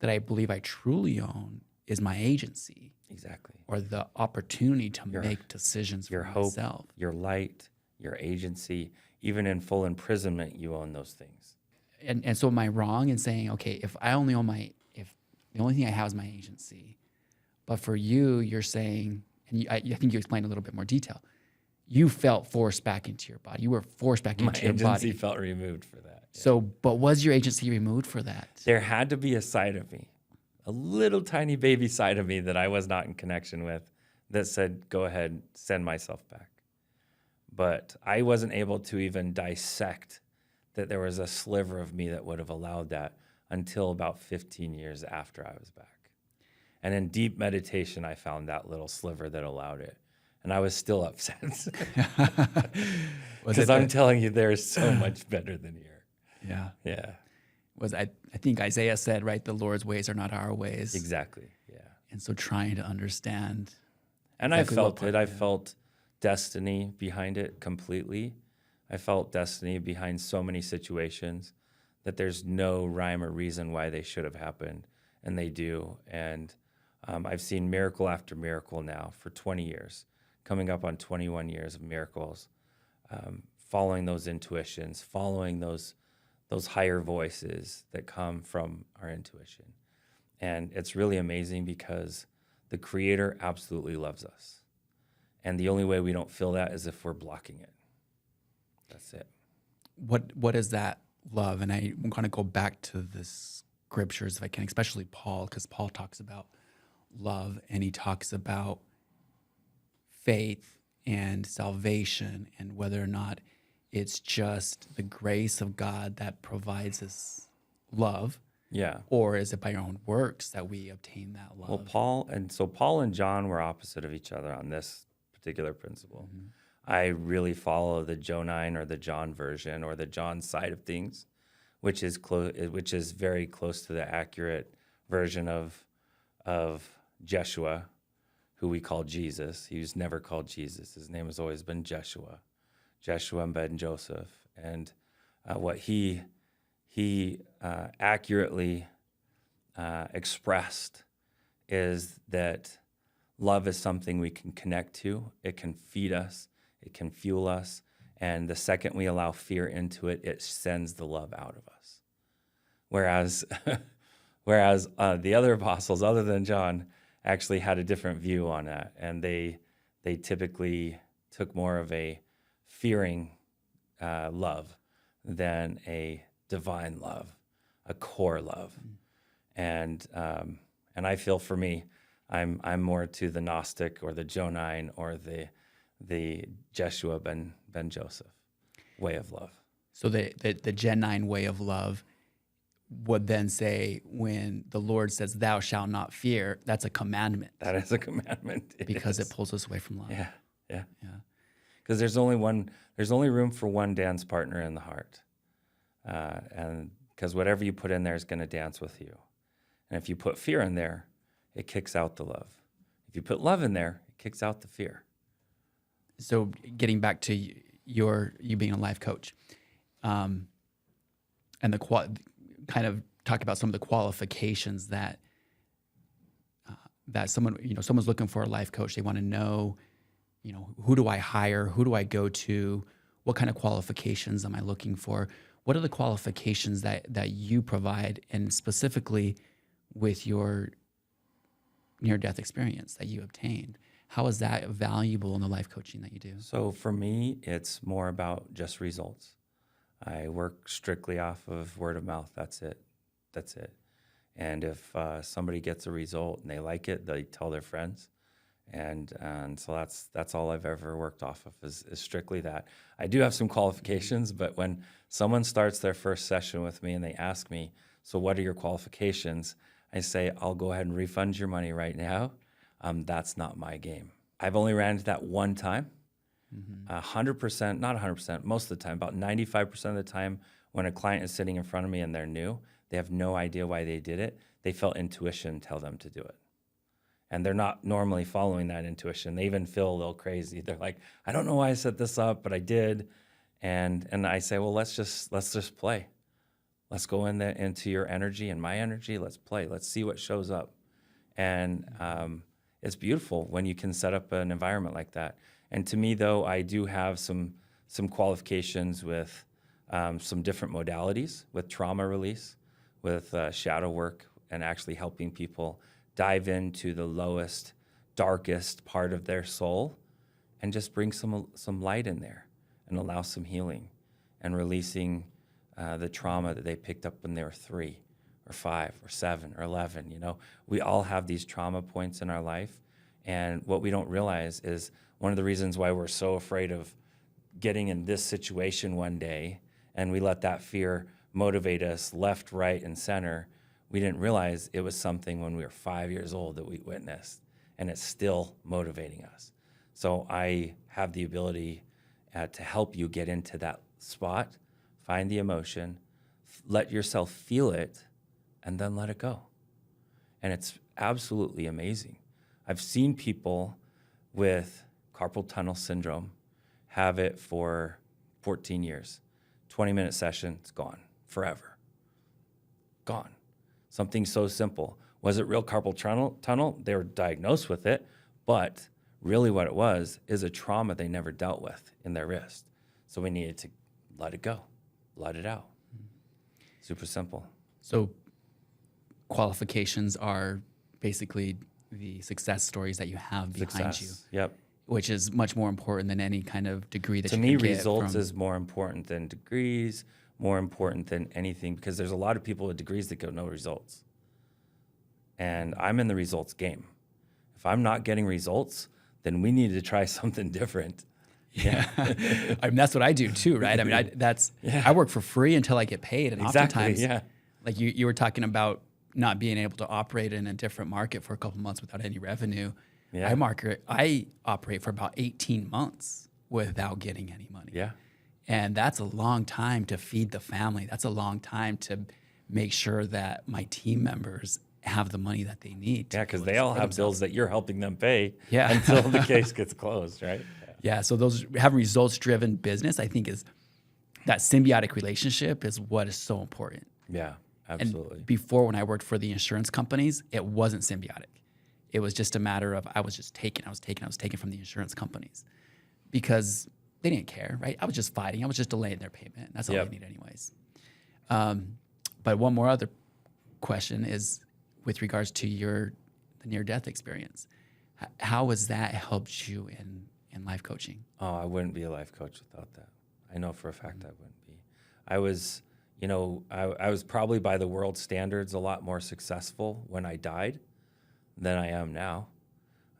A: that I believe I truly own is my agency.
B: Exactly.
A: Or the opportunity to make decisions
B: Your
A: for
B: hope,
A: myself.
B: your light, your agency. Even in full imprisonment, you own those things.
A: And so am I wrong in saying, okay, if I only own if the only thing I have is my agency, but for you, you're saying, and I think you explained a little bit more detail, you felt forced back into your body. You were forced back into your body.
B: My agency felt removed for that. Yeah.
A: So, but was your agency removed for that?
B: There had to be a side of me, a little tiny baby side of me that I was not in connection with, that said, go ahead, send myself back. But I wasn't able to even dissect that there was a sliver of me that would have allowed that until about 15 years after I was back. And in deep meditation, I found that little sliver that allowed it. And I was still upset. Because I'm telling you, there is so much better than here.
A: Yeah.
B: Yeah.
A: I think Isaiah said, right, the Lord's ways are not our ways.
B: Exactly. Yeah.
A: And so trying to understand.
B: And
A: exactly
B: I felt it. I felt destiny behind it completely. I felt destiny behind so many situations that there's no rhyme or reason why they should have happened, and they do. And I've seen miracle after miracle now for 20 years, coming up on 21 years of miracles, following those intuitions, following those higher voices that come from our intuition. And it's really amazing because the Creator absolutely loves us. And the only way we don't feel that is if we're blocking it. That's it.
A: What is that love? And I'm going to go back to the scriptures if I can, especially Paul, because Paul talks about love and he talks about faith and salvation and whether or not it's just the grace of God that provides us love.
B: Yeah.
A: Or is it by our own works that we obtain that love?
B: Well, Paul and John were opposite of each other on this particular principle. Mm-hmm. I really follow the Jonine or the John version or the John side of things, which is very close to the accurate version of Jeshua, who we call Jesus. He was never called Jesus. His name has always been Jeshua ben Joseph. And what he accurately expressed is that love is something we can connect to. It can feed us. It can fuel us. And the second we allow fear into it, it sends the love out of us. Whereas the other apostles, other than John, actually had a different view on that. And they typically took more of a fearing love than a divine love, a core love. And I feel for me, I'm more to the Gnostic or the Jonine or the Jeshua ben Joseph way of love.
A: So the Gen 9 way of love would then say, when the Lord says, "Thou shalt not fear," that's a commandment.
B: That is a commandment.
A: Because it pulls us away from love.
B: Yeah, yeah.
A: Yeah.
B: Because there's only room for one dance partner in the heart. And because whatever you put in there is going to dance with you. And if you put fear in there, it kicks out the love. If you put love in there, it kicks out the fear.
A: So getting back to you being a life coach, and kind of talk about some of the qualifications that someone's looking for a life coach. They want to know, who do I hire? Who do I go to? What kind of qualifications am I looking for? What are the qualifications that you provide, and specifically with your near-death experience that you obtained? How is that valuable in the life coaching that you do?
B: So for me, it's more about just results. I work strictly off of word of mouth. That's it. And if somebody gets a result and they like it, they tell their friends. And so that's all I've ever worked off of is strictly that. I do have some qualifications, but when someone starts their first session with me and they ask me, "So what are your qualifications?" I say, "I'll go ahead and refund your money right now. That's not my game." I've only ran into that one time. 100%, not 100%, most of the time, about 95% of the time when a client is sitting in front of me and they're new, they have no idea why they did it. They felt intuition tell them to do it. And they're not normally following that intuition. They even feel a little crazy. They're like, "I don't know why I set this up, but I did." And I say, "Well, let's just play. Let's go into your energy and my energy. Let's play. Let's see what shows up." And it's beautiful when you can set up an environment like that. And to me, though, I do have some qualifications with some different modalities, with trauma release, with shadow work, and actually helping people dive into the lowest, darkest part of their soul and just bring some light in there and allow some healing and releasing the trauma that they picked up when they were 3 or 5 or 7 or 11. We all have these trauma points in our life. And what we don't realize is one of the reasons why we're so afraid of getting in this situation one day, and we let that fear motivate us left, right, and center. We didn't realize it was something when we were 5 years old that we witnessed, and it's still motivating us. So I have the ability to help you get into that spot, find the emotion, let yourself feel it, and then let it go. And it's absolutely amazing. I've seen people with carpal tunnel syndrome have it for 14 years. 20-minute session, it's gone forever. Gone. Something so simple. Was it real carpal tunnel? They were diagnosed with it, but really what it was is a trauma they never dealt with in their wrist. So we needed to let it go, let it out. Super simple.
A: So qualifications are basically the success stories that you have behind you.
B: Yep.
A: Which is much more important than any kind of degree that
B: to
A: you
B: me,
A: can get
B: results is more important than degrees, more important than anything, because there's a lot of people with degrees that go no results. And I'm in the results game. If I'm not getting results, then we need to try something different.
A: Yeah. I mean, that's what I do too, right? I mean, I work for free until I get paid. And oftentimes, like you were talking about not being able to operate in a different market for a couple months without any revenue. Yeah. I operate for about 18 months without getting any money.
B: Yeah.
A: And that's a long time to feed the family. That's a long time to make sure that my team members have the money that they need.
B: Yeah, because they all have bills that you're helping them pay until the case gets closed, right?
A: Yeah, so those having results-driven business, I think, is that symbiotic relationship is what is so important.
B: Yeah, absolutely.
A: And before, when I worked for the insurance companies, it wasn't symbiotic. It was just a matter of I was taking from the insurance companies because they didn't care, right? I was just fighting. I was just delaying their payment. That's all they need anyways. But one more other question is with regards to the near-death experience. How has that helped you in life coaching?
B: Oh, I wouldn't be a life coach without that. I know for a fact I wouldn't be. I was, I was probably by the world standards a lot more successful when I died than I am now.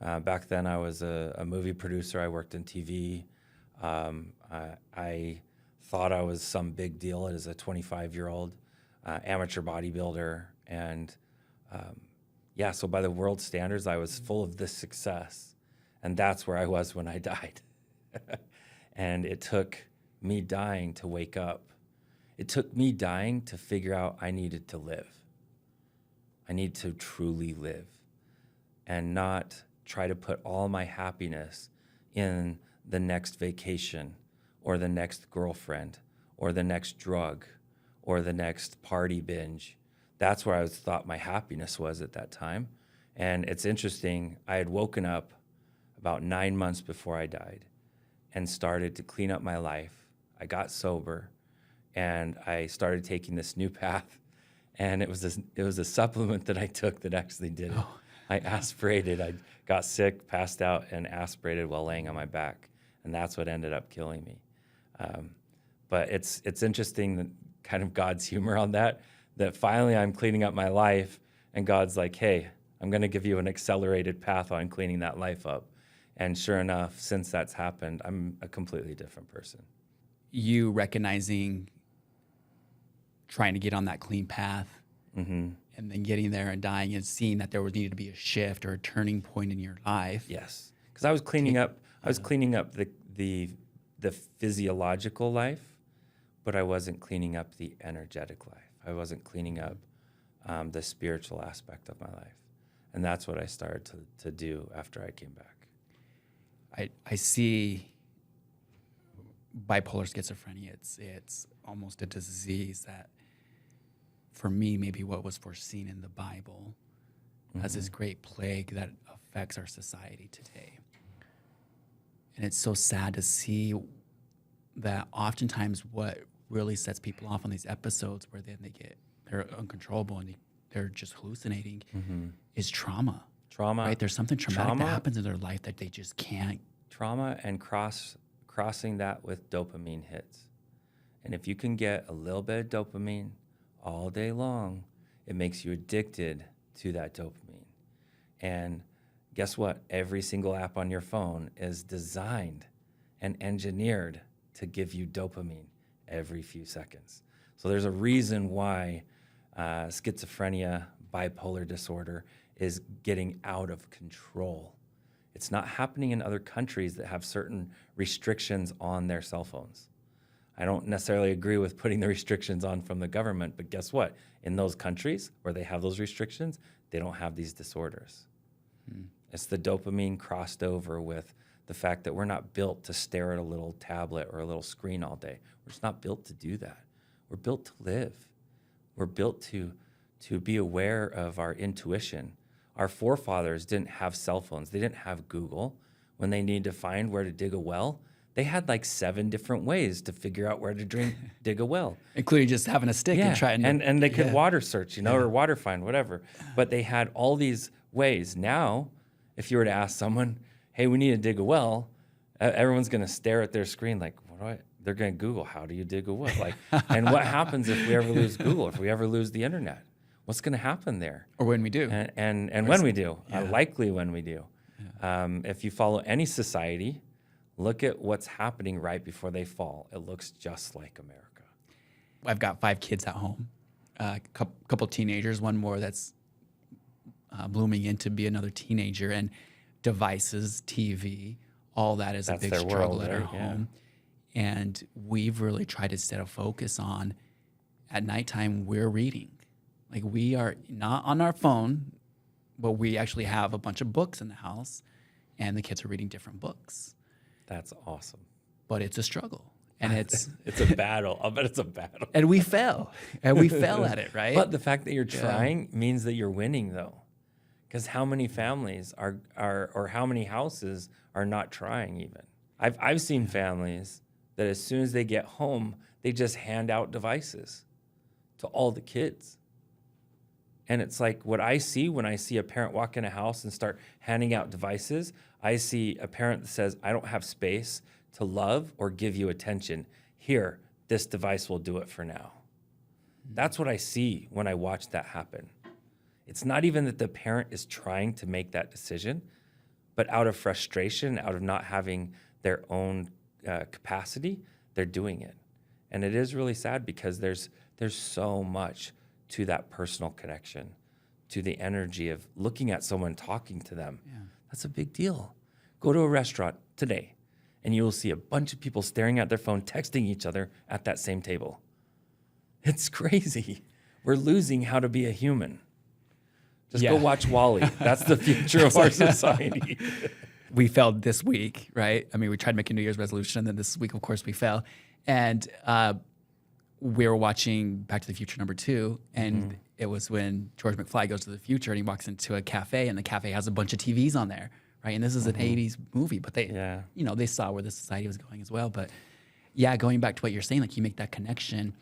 B: Back then I was a movie producer. I worked in TV. I thought I was some big deal as a 25-year-old amateur bodybuilder. And so by the world standards, I was full of this success. And that's where I was when I died. And it took me dying to wake up. It took me dying to figure out I needed to live. I need to truly live and not try to put all my happiness in the next vacation or the next girlfriend or the next drug or the next party binge. That's where I thought my happiness was at that time. And it's interesting, I had woken up about 9 months before I died and started to clean up my life. I got sober and I started taking this new path. And it was a supplement that I took that actually did it. I aspirated. I got sick, passed out, and aspirated while laying on my back. And that's what ended up killing me. But it's interesting, that kind of God's humor on that finally I'm cleaning up my life, and God's like, hey, I'm going to give you an accelerated path on cleaning that life up. And sure enough, since that's happened, I'm a completely different person.
A: You recognizing trying to get on that clean path, and then getting there and dying and seeing that there was needed to be a shift or a turning point in your life.
B: Yes, because I was cleaning up. I was cleaning up the physiological life, but I wasn't cleaning up the energetic life. I wasn't cleaning up the spiritual aspect of my life, and that's what I started to do after I came back.
A: I see bipolar schizophrenia. It's almost a disease that, for me, maybe what was foreseen in the Bible as this great plague that affects our society today. And it's so sad to see that oftentimes what really sets people off on these episodes where then they're uncontrollable and they're just hallucinating is trauma. Right? There's something traumatic that happens in their life that they just can't.
B: Trauma and crossing that with dopamine hits. And if you can get a little bit of dopamine all day long, it makes you addicted to that dopamine. And guess what? Every single app on your phone is designed and engineered to give you dopamine every few seconds. So there's a reason why schizophrenia, bipolar disorder is getting out of control. It's not happening in other countries that have certain restrictions on their cell phones. I don't necessarily agree with putting the restrictions on from the government, but guess what? In those countries where they have those restrictions, they don't have these disorders. It's the dopamine crossed over with the fact that we're not built to stare at a little tablet or a little screen all day. We're just not built to do that. We're built to live. We're built to be aware of our intuition. Our forefathers didn't have cell phones. They didn't have Google. When they needed to find where to dig a well, they had like 7 different ways to figure out where to dig a well.
A: Including just having a stick and trying to...
B: And they could water search, or water find, whatever. But they had all these ways. Now, if you were to ask someone, hey, we need to dig a well, everyone's going to stare at their screen like, they're going to Google, how do you dig a well? Like, and what happens if we ever lose Google, if we ever lose the internet? What's going to happen there?
A: Or when we do.
B: And when we do, likely when we do. If you follow any society, look at what's happening right before they fall. It looks just like America.
A: I've got 5 kids at home, a couple teenagers, one more that's blooming into be another teenager, and devices, TV, all that is a big struggle at our home. And we've really tried to set a focus on, at nighttime, we're reading. Like, we are not on our phone, but we actually have a bunch of books in the house, and the kids are reading different books.
B: That's awesome.
A: But it's a struggle. And it's
B: a battle. I'll bet it's a battle.
A: And we fail. And we fail at it, right?
B: But the fact that you're trying means that you're winning, though. Because how many families are or how many houses are not trying even? I've seen families that as soon as they get home, they just hand out devices to all the kids. And it's like what I see when I see a parent walk in a house and start handing out devices. I see a parent that says, I don't have space to love or give you attention. Here, this device will do it for now. That's what I see when I watch that happen. It's not even that the parent is trying to make that decision, but out of frustration, out of not having their own capacity, they're doing it. And it is really sad because there's so much to that personal connection, to the energy of looking at someone, talking to them.
A: Yeah.
B: That's a big deal. Go to a restaurant today and you will see a bunch of people staring at their phone, texting each other at that same table. It's crazy. We're losing how to be a human. Just go watch Wall-E. That's the future of our society.
A: We failed this week, right? I mean, we tried to make a New Year's resolution, and then this week, of course, we fell. And we were watching Back to the Future #2, and it was when George McFly goes to the future, and he walks into a cafe, and the cafe has a bunch of TVs on there, right? And this is an 80s movie, but they, they saw where the society was going as well. But yeah, going back to what you're saying, like you make that connection.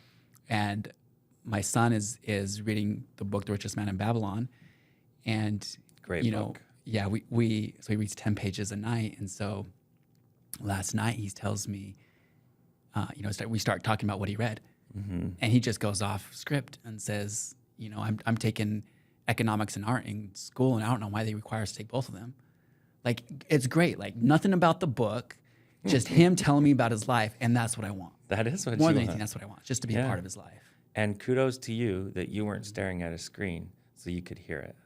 A: And my son is reading the book, The Richest Man in Babylon. And,
B: Great book.
A: Yeah, so he reads 10 pages a night. And so last night he tells me, we start talking about what he read. And he just goes off script and says, I'm taking economics and art in school, and I don't know why they require us to take both of them. Like, it's great. Like, nothing about the book, just him telling me about his life, and that's what I want.
B: That is what
A: More
B: you
A: than
B: want.
A: anything, that's what I want, just to be a part of his life.
B: And kudos to you that you weren't staring at a screen so you could hear it.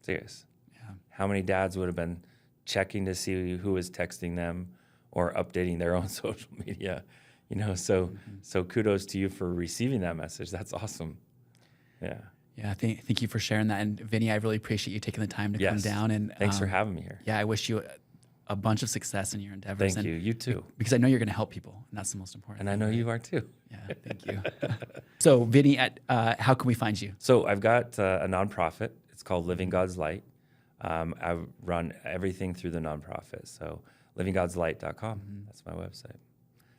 B: Serious.
A: Yeah.
B: How many dads would have been checking to see who was texting them or updating their own social media? So kudos to you for receiving that message. That's awesome. Yeah.
A: Yeah, thank you for sharing that. And Vinny, I really appreciate you taking the time to come down. And
B: thanks for having me here.
A: Yeah, I wish you a bunch of success in your endeavors.
B: Thank you. You too.
A: Because I know you're going to help people, and that's the most important.
B: And I know you are too.
A: Yeah, thank you. So, Vinny, how can we find you?
B: So I've got a nonprofit. It's called Living God's Light. I run everything through the nonprofit. So livinggodslight.com. That's my website.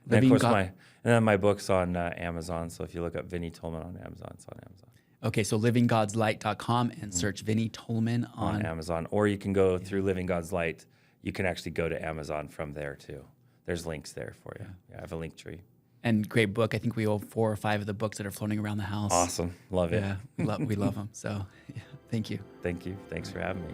B: And of course, my book's on Amazon. So if you look up Vinny Tolman on Amazon, it's on Amazon.
A: Okay, so livinggodslight.com and search Vinny Tolman
B: on Amazon. Or you can go through Living God's Light. You can actually go to Amazon from there too. There's links there for you. Yeah, I have a link tree.
A: And great book. I think we owe 4 or 5 of the books that are floating around the house.
B: Awesome. Love it.
A: Yeah, we love them. So, yeah, thank you.
B: Thank you. Thanks for having me.